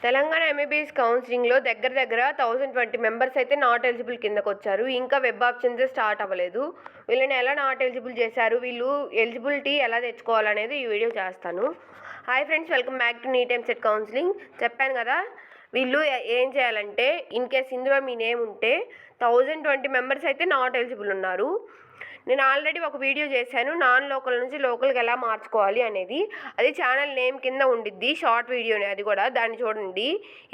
Telangana MBBS కౌన్సిలింగ్లో దగ్గర 1020 members అయితే నాట్ ఎలిజిబుల్ కిందకు వచ్చారు. ఇంకా వెబ్ ఆప్షన్స్ స్టార్ట్ అవ్వలేదు. వీళ్ళని ఎలా నాట్ ఎలిజిబుల్ చేశారు, వీళ్ళు ఎలిజిబిలిటీ ఎలా తెచ్చుకోవాలనేది ఈ వీడియో చేస్తాను. Hi friends, welcome back to NEET EAMCET counselling. చెప్పాను కదా, వీళ్ళు ఏం చేయాలంటే ఇన్ కేస్ ఇందులో మీ నేమ్ ఉంటే 1020 మెంబర్స్ అయితే నాట్ ఎలిజిబుల్ ఉన్నారు. నేను ఆల్రెడీ ఒక వీడియో చేశాను, నాన్ లోకల్ నుంచి లోకల్కి ఎలా మార్చుకోవాలి అనేది. అది ఛానల్ నేమ్ కింద ఉండిద్ది, షార్ట్ వీడియోని, అది కూడా దాన్ని చూడండి.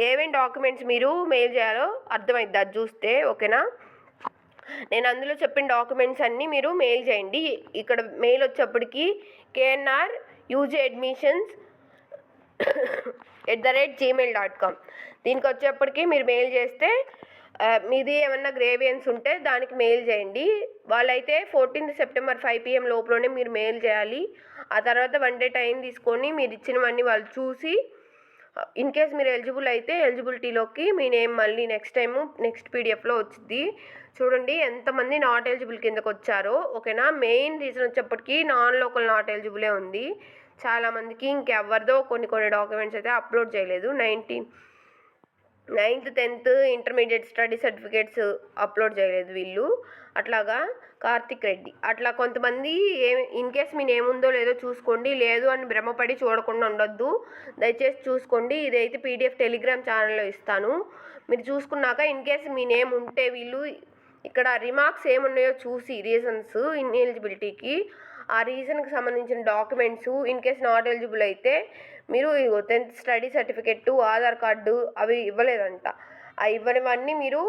ఏమేమి డాక్యుమెంట్స్ మీరు మెయిల్ చేయాలో అర్థమైద్ది అది చూస్తే, ఓకేనా. నేను అందులో చెప్పిన డాక్యుమెంట్స్ అన్నీ మీరు మెయిల్ చేయండి. ఇక్కడ మెయిల్ వచ్చేప్పటికి KNR UG admissions @gmail.com. దీనికి వచ్చేప్పటికి మీరు మెయిల్ చేస్తే మీది ఏమన్నా గ్రేవియన్స్ ఉంటే దానికి మెయిల్ చేయండి. వాళ్ళైతే 14 సెప్టెంబర్ 5 PM లోపలనే మీరు మెయిల్ చేయాలి. ఆ తర్వాత 1 డే టైం తీసుకొని మీరు ఇచ్చినవన్నీ వాళ్ళు చూసి, ఇన్ కేస్ మీరు ఎలిజిబుల్ అయితే ఎలిజిబిలిటీలోకి మీ నేమ్ మళ్ళీ నెక్స్ట్ PDFలో వచ్చింది. చూడండి ఎంతమంది నాట్ ఎలిజిబుల్ కిందకు వచ్చారో, ఓకేనా. మెయిన్ రీజన్ వచ్చేప్పటికి నాన్ లోకల్ నాట్ ఎలిజిబులే ఉంది చాలామందికి. ఇంకెవరిదో కొన్ని డాక్యుమెంట్స్ అయితే అప్లోడ్ చేయలేదు. 9th 10th intermediate study certificates upload చేయలేదు వీళ్ళు. అట్లాగా కార్తిక్ రెడ్డి, అట్లా కొంతమంది ఇన్ కేస్ మీ నేమ్ ఉందో లేదో చూసుకోండి. లేదు అని భ్రమపడి చూడకుండా ఉండొద్దు, దయచేసి చూసుకోండి. ఇదైతే PDF టెలిగ్రామ్ ఛానల్లో ఇస్తాను, మీరు చూసుకున్నాక ఇన్ కేస్ మీ నేమ్ ఉంటే వీళ్ళు ఇక్కడ రిమార్క్స్ ఏమున్నాయో చూసి రీజన్స్ ఇన్ఎలిజిబిలిటీకి, ఆ రీజన్కి సంబంధించిన documents in case not eligible అయితే మీరు 10th study certificate, Aadhaar card అవి ఇవ్వలేదంట, ఆ ఇవ్వనివన్నీ మీరు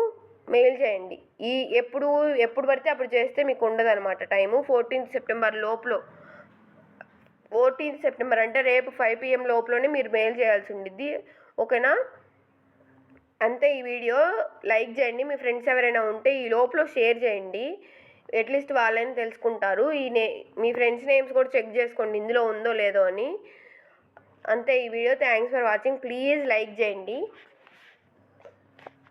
మెయిల్ చేయండి. ఎప్పుడు పడితే అప్పుడు చేస్తే మీకు ఉండదన్నమాట టైము. 14th సెప్టెంబర్ లోపల, 14th సెప్టెంబర్ అంటే రేపు 5 PM లోపలనే మీరు మెయిల్ చేయాల్సి ఉండిద్ది, ఓకేనా. అంతే. ఈ వీడియో లైక్ చేయండి, మీ ఫ్రెండ్స్ ఎవరైనా ఉంటే ఈ లోపల షేర్ చేయండి, అట్లీస్ట్ వాళ్ళని తెలుసుకుంటారు. మీ ఫ్రెండ్స్ నేమ్స్ కూడా చెక్ చేసుకోండి ఇందులో ఉందో లేదో అని. అంతే ఈ video. Thanks for watching. Please like చేయండి.